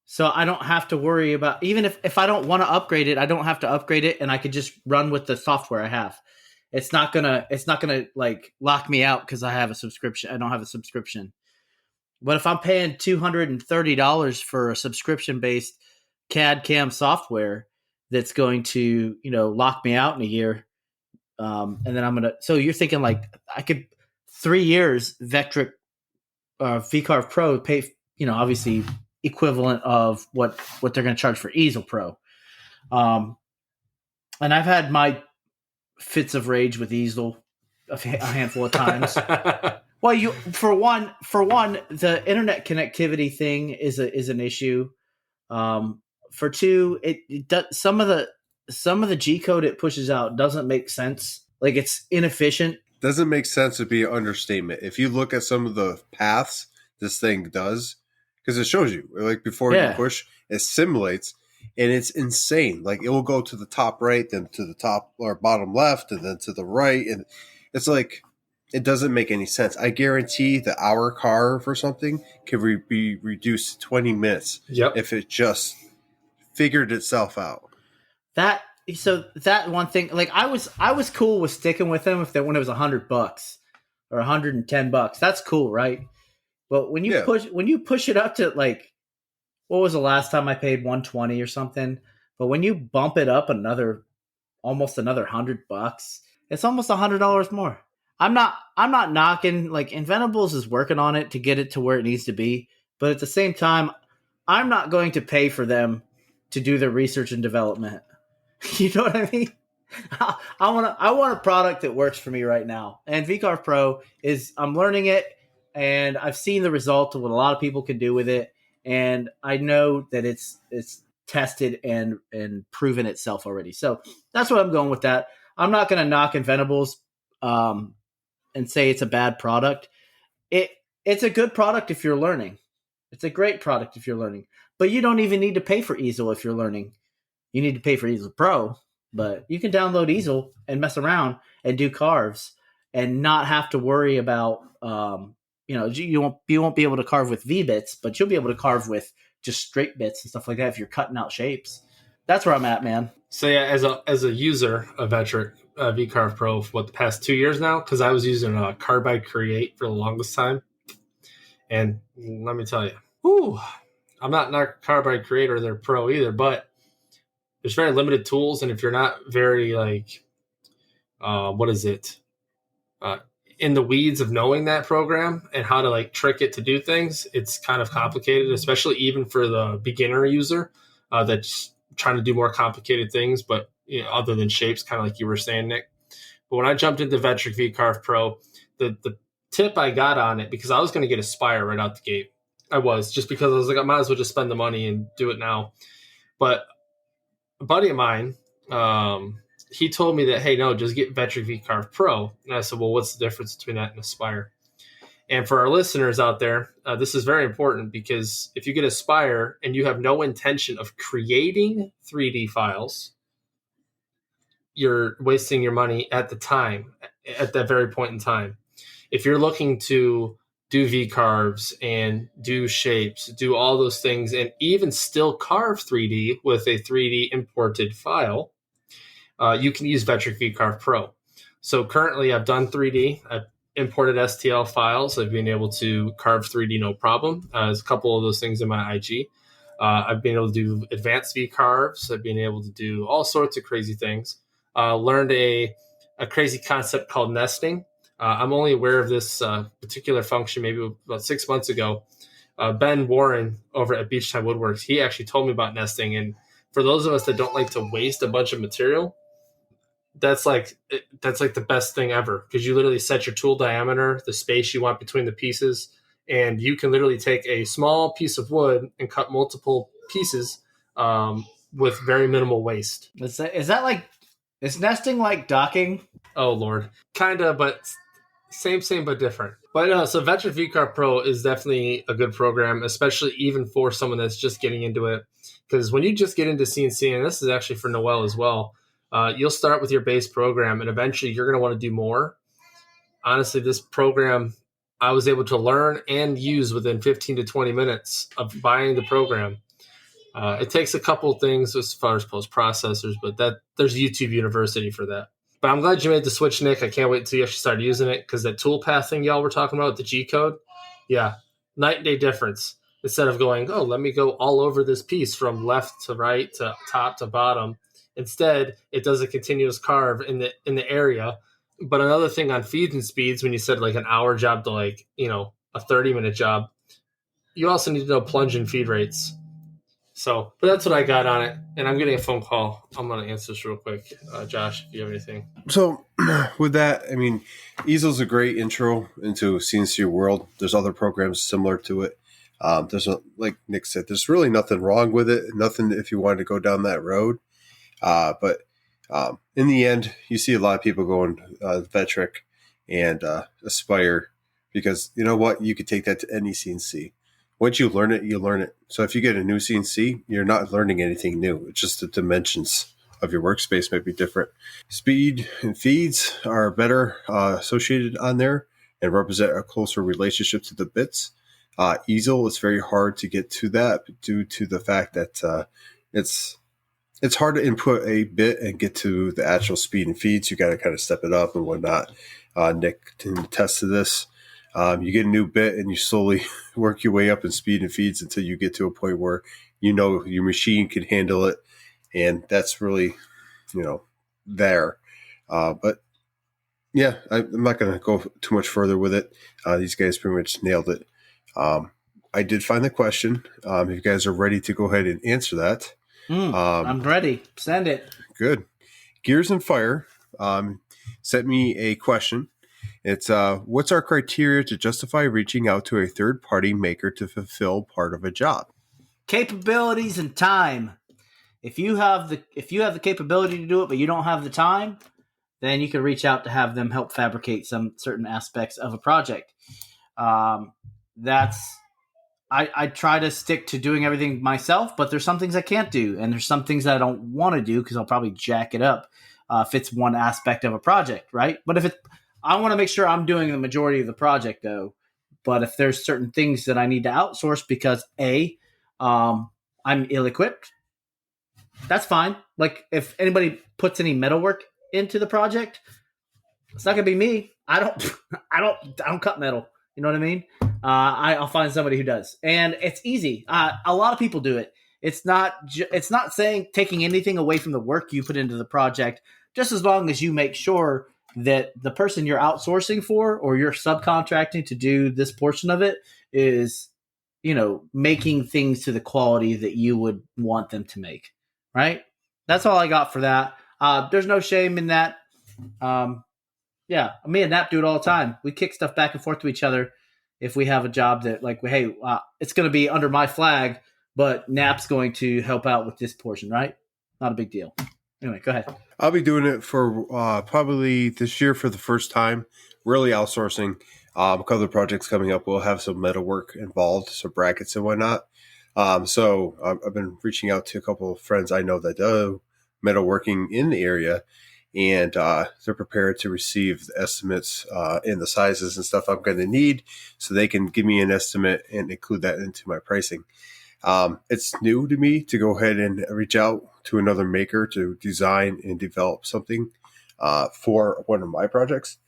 So I don't have to worry about, even if I don't want to upgrade it, I don't have to upgrade it, and I could just run with the software I have. It's not gonna like lock me out because I have a subscription. I don't have a subscription. But if I'm paying $230 for a subscription based CAD CAM software that's going to lock me out in a year, and then so you're thinking like I could 3 years Vectric VCarve Pro pay obviously equivalent of what they're going to charge for Easel Pro. And I've had my fits of rage with Easel a handful of times. Well, for one, the internet connectivity thing is an issue. For two, it does, some of the G code it pushes out doesn't make sense. Like it's inefficient. Doesn't make sense would be an understatement. If you look at some of the paths this thing does, because it shows you like before you push, it simulates. And it's insane. Like it will go to the top right, then to the top or bottom left, and then to the right. And it's like, it doesn't make any sense. I guarantee the hour carve or something could be reduced to 20 minutes if it just figured itself out. That one thing, like I was cool with sticking with them when it was $100 or $110. That's cool, right? But when you push it up to like, what was the last time I paid $120 or something? But when you bump it up almost another $100, It's almost $100 more. I'm not knocking, like, Inventables is working on it to get it to where it needs to be, but at the same time, I'm not going to pay for them to do their research and development. You know what I mean? I want a product that works for me right now. And VCarve Pro I'm learning it, and I've seen the result of what a lot of people can do with it, and I know that it's tested and proven itself already. So that's what I'm going with that. I'm not going to knock Inventables and say it's a bad product. It's a good product if you're learning. It's a great product if you're learning. But you don't even need to pay for Easel if you're learning. You need to pay for Easel Pro, but you can download Easel and mess around and do carves and not have to worry about you won't be able to carve with V bits, but you'll be able to carve with just straight bits and stuff like that if you're cutting out shapes. That's where I'm at, man. So yeah, as a user of Vetric VCarve Pro for the past 2 years now, because I was using Carbide Create for the longest time, and let me tell you, I'm not Carbide Create or their Pro either, but there's very limited tools, and if you're not very in the weeds of knowing that program and how to like trick it to do things, it's kind of complicated, especially even for the beginner user that's trying to do more complicated things, but other than shapes, kind of like you were saying, Nick. But when I jumped into Vetric VCarve Pro, the tip I got on it, because I was going to get a Spire right out the gate. I was, just because I was like, I might as well just spend the money and do it now. But a buddy of mine, he told me that, hey, no, just get Vetric VCarve Pro. And I said, well, what's the difference between that and Aspire? And for our listeners out there, this is very important, because if you get Aspire and you have no intention of creating 3D files, you're wasting your money at that very point in time. If you're looking to do V-carves and do shapes, do all those things, and even still carve 3D with a 3D imported file, you can use Vetric VCarve Pro. So currently I've done 3D. I've imported STL files. I've been able to carve 3D no problem. There's a couple of those things in my IG. I've been able to do advanced V-carves. I've been able to do all sorts of crazy things. Learned a crazy concept called nesting. I'm only aware of this particular function maybe about 6 months ago. Ben Warren over at Beachtime Woodworks, he actually told me about nesting. And for those of us that don't like to waste a bunch of material, that's like the best thing ever, because you literally set your tool diameter, the space you want between the pieces, and you can literally take a small piece of wood and cut multiple pieces with very minimal waste. Is nesting like docking? Oh, Lord. Kind of, but same, but different. But no, so Vetric VCarve Pro is definitely a good program, especially even for someone that's just getting into it. Because when you just get into CNC, and this is actually for Noel as well, you'll start with your base program, and eventually you're going to want to do more. Honestly, this program I was able to learn and use within 15 to 20 minutes of buying the program. It takes a couple things as far as post-processors, but there's YouTube University for that. But I'm glad you made the switch, Nick. I can't wait until you actually start using it, because that toolpath thing y'all were talking about with the G-code, yeah, night and day difference. Instead of going, let me go all over this piece from left to right to top to bottom. Instead, it does a continuous carve in the area. But another thing on feeds and speeds, when you said like an hour job to a 30-minute job, you also need to know plunge and feed rates. So, but that's what I got on it. And I'm getting a phone call. I'm going to answer this real quick. Josh, if you have anything. So with that, I mean, Easel's a great intro into CNC world. There's other programs similar to it. Like Nick said, there's really nothing wrong with it. Nothing if you wanted to go down that road. But in the end, you see a lot of people going Vetric and Aspire, because you know what? You could take that to any CNC. Once you learn it, you learn it. So if you get a new CNC, you're not learning anything new. It's just the dimensions of your workspace might be different. Speed and feeds are better associated on there and represent a closer relationship to the bits. Easel is very hard to get to that due to the fact that it's hard to input a bit and get to the actual speed and feeds. You got to kind of step it up and whatnot. Nick can attest to this. You get a new bit and you slowly work your way up in speed and feeds until you get to a point where your machine can handle it, and that's really there. But Yeah, I'm not going to go too much further with it. These guys pretty much nailed it. I did find the question. If you guys are ready to go ahead and answer that. I'm ready. Send it. Good. Gears and Fire sent me a question. It's what's our criteria to justify reaching out to a third-party maker to fulfill part of a job? Capabilities and time. If you have the capability to do it, but you don't have the time, then you can reach out to have them help fabricate some certain aspects of a project. I try to stick to doing everything myself, but there's some things I can't do, and there's some things that I don't want to do because I'll probably jack it up if it's one aspect of a project, right? But I want to make sure I'm doing the majority of the project, though. But if there's certain things that I need to outsource because I'm ill-equipped, that's fine. Like if anybody puts any metalwork into the project, it's not gonna be me. I don't cut metal. You know what I mean? I'll find somebody who does, and it's easy. A lot of people do it. It's not saying taking anything away from the work you put into the project, just as long as you make sure that the person you're outsourcing for or you're subcontracting to do this portion of it is, making things to the quality that you would want them to make. Right? That's all I got for that. There's no shame in that. Yeah, me and Nap do it all the time. We kick stuff back and forth to each other if we have a job that, like, hey, it's going to be under my flag, but Nap's going to help out with this portion, right? Not a big deal. Anyway, go ahead. I'll be doing it for probably this year for the first time, really outsourcing. A couple of projects coming up, we'll have some metalwork involved, so brackets and whatnot. So I've been reaching out to a couple of friends I know that do metalworking in the area, and they're prepared to receive the estimates and the sizes and stuff I'm going to need, so they can give me an estimate and include that into my pricing. It's new to me to go ahead and reach out to another maker to design and develop something for one of my projects.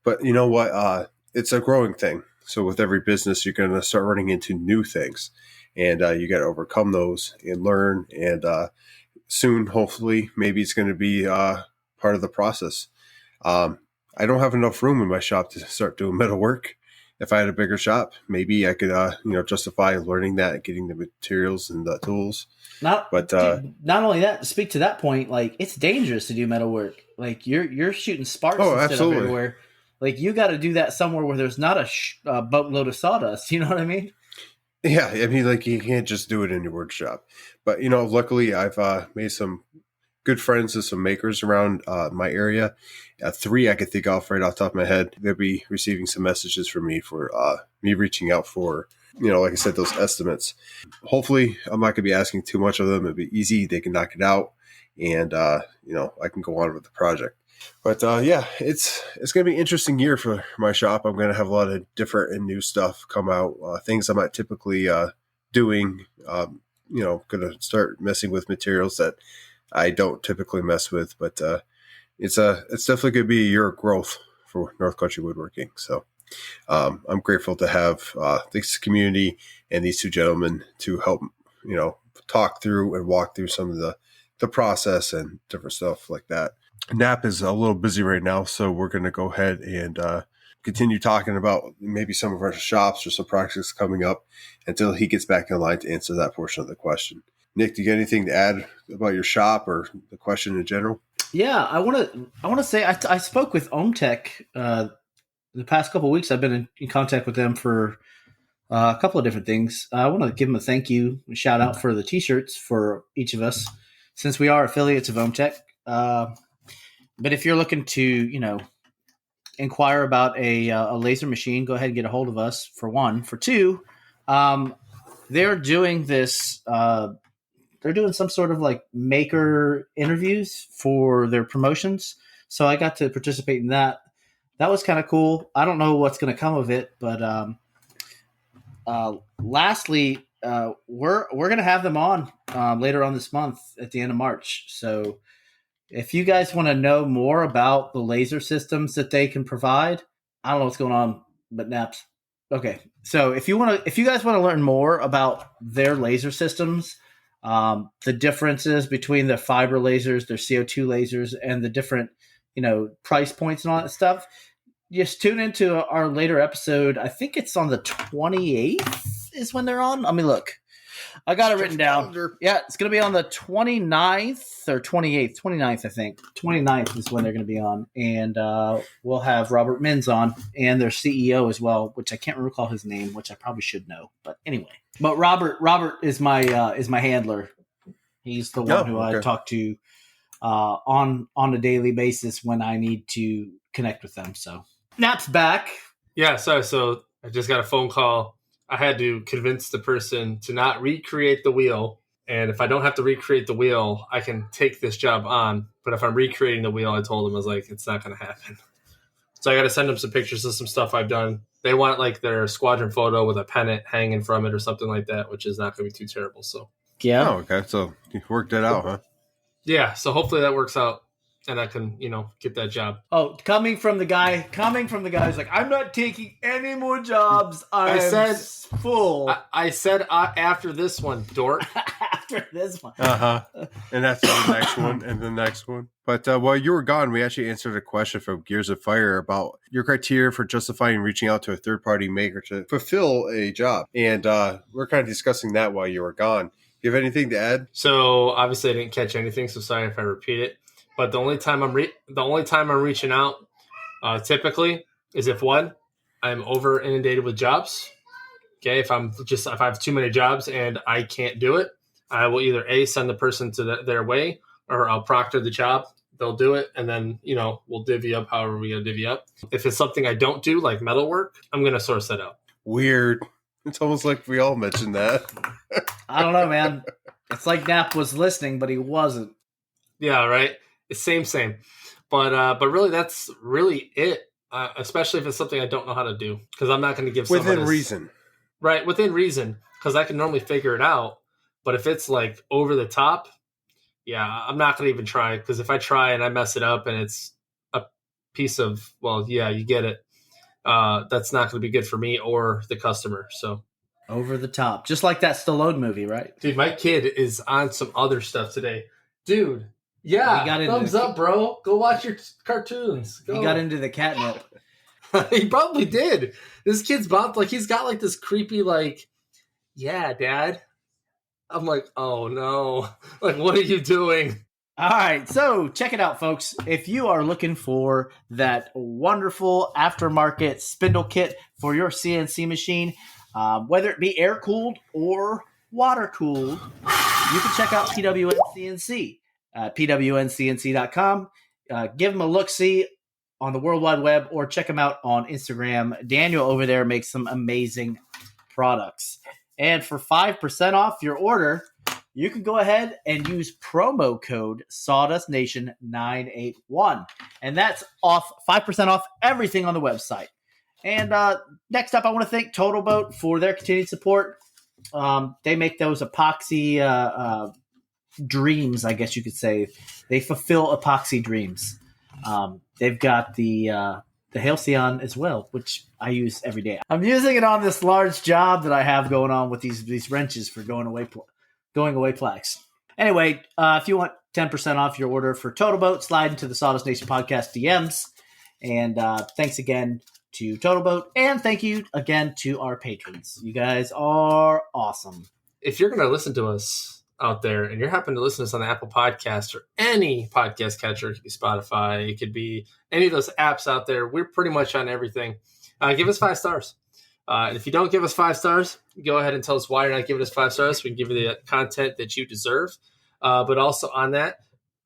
But you know what? It's a growing thing. So with every business, you're going to start running into new things. And you got to overcome those and learn. And soon, hopefully, maybe it's going to be part of the process. I don't have enough room in my shop to start doing metal work. If I had a bigger shop, maybe I could, justify learning that, getting the materials and the tools. Not only that, to speak to that point, like it's dangerous to do metal work. Like you're shooting sparks everywhere. Like you got to do that somewhere where there's not a boatload of sawdust. You know what I mean? Yeah, I mean, like you can't just do it in your workshop. But luckily, I've made some good friends with some makers around my area. 3 I could think of right off the top of my head. They'll be receiving some messages from me for me reaching out for, like I said, those estimates. Hopefully, I'm not going to be asking too much of them. It'll be easy. They can knock it out, and I can go on with the project. But yeah, it's going to be an interesting year for my shop. I'm going to have a lot of different and new stuff come out, things I'm not typically doing. Going to start messing with materials that I don't typically mess with. But it's definitely going to be a year of growth for North Country Woodworking. So I'm grateful to have this community and these 2 gentlemen to help talk through and walk through some of the process and different stuff like that. Nap is a little busy right now, so we're going to go ahead and continue talking about maybe some of our shops or some projects coming up until he gets back in line to answer that portion of the question. Nick, do you got anything to add about your shop or the question in general? Yeah, I want to say I spoke with OMTech the past couple of weeks. I've been in contact with them for a couple of different things. I want to give them a thank you, a shout out for the T-shirts for each of us, since we are affiliates of OMTech. But if you're looking to, inquire about a laser machine, go ahead and get a hold of us, for one. For two, they're doing this. They're doing some sort of like maker interviews for their promotions. So I got to participate in that. That was kind of cool. I don't know what's going to come of it, but lastly, we're going to have them on later on this month at the end of March. So if you guys want to know more about the laser systems that they can provide, I don't know what's going on, but Naps. Okay. So if you guys want to learn more about their laser systems, the differences between their fiber lasers, their CO2 lasers, and the different price points and all that stuff, just tune into our later episode. I think it's on the 28th is when they're on. Let me look. I got it written down. Yeah, it's going to be on the 29th or 28th. 29th, I think. 29th is when they're going to be on. And we'll have Robert Mins on and their CEO as well, which I can't recall his name, which I probably should know. But anyway. But Robert is my handler. He's the one who I talk to on a daily basis when I need to connect with them. So Nap's back. Yeah, sorry. So I just got a phone call. I had to convince the person to not recreate the wheel. And if I don't have to recreate the wheel, I can take this job on. But if I'm recreating the wheel, I told them, I was like, it's not going to happen. So I got to send them some pictures of some stuff I've done. They want like their squadron photo with a pennant hanging from it or something like that, which is not going to be too terrible. So yeah. Oh, okay. So you worked it out, huh? Yeah. So hopefully that works out. And I can, get that job. Oh, coming from the guy who's like, I'm not taking any more jobs. I said full. I said after this one, dork. After this one. And that's the next one and the next one. But while you were gone, we actually answered a question from Gears of Fire about your criteria for justifying reaching out to a third-party maker to fulfill a job. And we're kind of discussing that while you were gone. Do you have anything to add? So obviously I didn't catch anything, so sorry if I repeat it. But the only time I'm reaching out, typically, is if I'm over inundated with jobs. Okay, if I have too many jobs and I can't do it, I will either send the person to their way, or I'll proctor the job. They'll do it, and then we'll divvy up however we gotta divvy up. If it's something I don't do, like metal work, I'm gonna source that out. Weird. It's almost like we all mentioned that. I don't know, man. It's like Nap was listening, but he wasn't. Yeah, right. Same. But really, that's really it. Especially if it's something I don't know how to do, because I'm not going to give someone within reason. Right, within reason, because I can normally figure it out. But if it's like over the top, yeah, I'm not going to even try. Because if I try and I mess it up and it's a piece of, well, yeah, you get it. That's not going to be good for me or the customer. So over the top, just like that Stallone movie, right? Dude, my kid is on some other stuff today, dude. Yeah, thumbs up, bro. Go watch your cartoons. Go. He got into the catnip. He probably did. This kid's bound, like, he's got like this creepy, like, yeah, Dad. I'm like, oh no. Like, what are you doing? All right, so check it out, folks. If you are looking for that wonderful aftermarket spindle kit for your CNC machine, whether it be air-cooled or water-cooled, you can check out PWN CNC. PWNCNC.com. Give them a look-see on the World Wide Web, or check them out on Instagram. Daniel over there makes some amazing products. And for 5% off your order, you can go ahead and use promo code Sawdust Nation 981. And that's off 5% off everything on the website. And next up, I want to thank Total Boat for their continued support. They make those epoxy dreams, I guess you could say. They fulfill epoxy dreams. They've got the Halcyon as well, which I use every day. I'm using it on this large job that I have going on with these wrenches for going away plex. Anyway, if you want 10% off your order for Total Boat, slide into the Sawdust Nation Podcast DMs. And thanks again to Total Boat, and thank you again to our patrons. You guys are awesome. If you're going to listen to us out there and you're happen to listen to us on the Apple Podcast or any podcast catcher, it could be Spotify, it could be any of those apps out there, we're pretty much on everything. Give us 5 stars. And if you don't give us 5 stars, go ahead and tell us why you're not giving us 5 stars, so we can give you the content that you deserve. But also on that,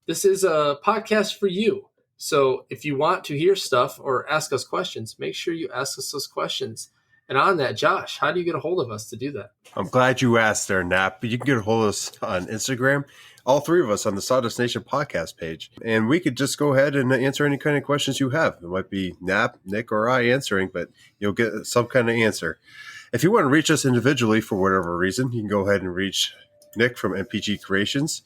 this is a podcast for you. So if you want to hear stuff or ask us questions, make sure you ask us those questions. And on that, Josh, how do you get a hold of us to do that? I'm glad you asked there, Nap. But you can get a hold of us on Instagram, all 3 of us on the Sawdust Nation podcast page. And we could just go ahead and answer any kind of questions you have. It might be Nap, Nick, or I answering, but you'll get some kind of answer. If you want to reach us individually for whatever reason, you can go ahead and reach Nick from MPG Creations.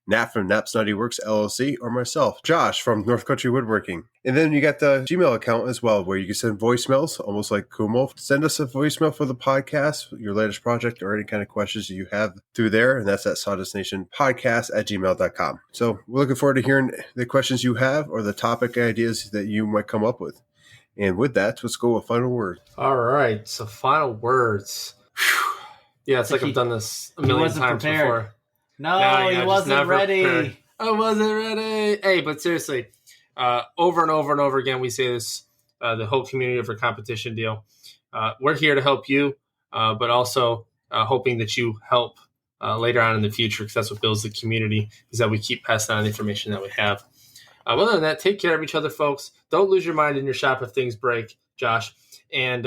Nat from Nap's Nutty Works LLC, or myself, Josh from North Country Woodworking. And then you got the Gmail account as well, where you can send voicemails, almost like Kumo. Send us a voicemail for the podcast, your latest project, or any kind of questions you have through there. And that's at sawdustnationpodcast@gmail.com. So we're looking forward to hearing the questions you have or the topic ideas that you might come up with. And with that, let's go with final word. All right. So final words. Yeah, it's like I've done this a million times before. No, he wasn't ready. Prepared. I wasn't ready. Hey, but seriously, over and over and over again, we say this, the whole community over competition deal. We're here to help you, but also hoping that you help later on in the future, because that's what builds the community, is that we keep passing on the information that we have. Other than that, take care of each other, folks. Don't lose your mind in your shop if things break, Josh. And,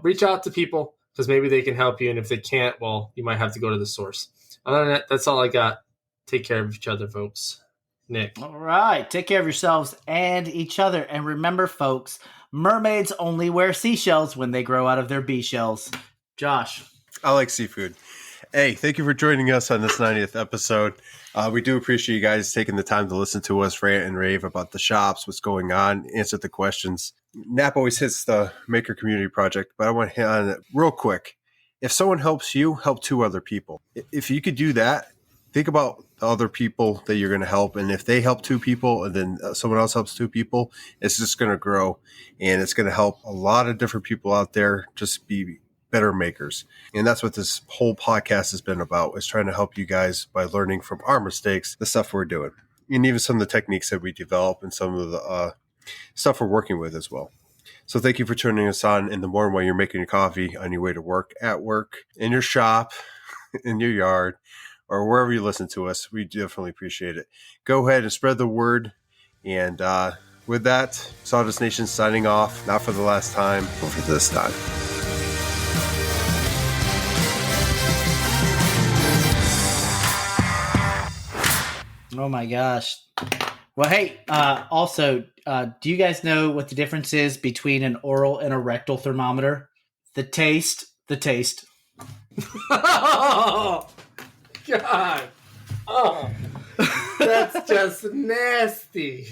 reach out to people, because maybe they can help you. And if they can't, well, you might have to go to the source. Other than that, that's all I got. Take care of each other, folks. Nick. All right. Take care of yourselves and each other. And remember, folks, mermaids only wear seashells when they grow out of their bee shells. Josh. I like seafood. Hey, thank you for joining us on this 90th episode. We do appreciate you guys taking the time to listen to us rant and rave about the shops, what's going on, answer the questions. Nap always hits the Maker Community Project, but I want to hit on it real quick. If someone helps you, help 2 other people. If you could do that, think about the other people that you're going to help. And if they help 2 people and then someone else helps 2 people, it's just going to grow. And it's going to help a lot of different people out there just be better makers. And that's what this whole podcast has been about, is trying to help you guys by learning from our mistakes, the stuff we're doing, and even some of the techniques that we develop and some of the stuff we're working with as well. So thank you for turning us on in the morning while you're making your coffee, on your way to work, at work, in your shop, in your yard, or wherever you listen to us. We definitely appreciate it. Go ahead and spread the word. And with that, Sawdust Nation signing off, not for the last time, but for this time. Oh my gosh. Well, hey, also, do you guys know what the difference is between an oral and a rectal thermometer? The taste. Oh, God. Oh, that's just nasty.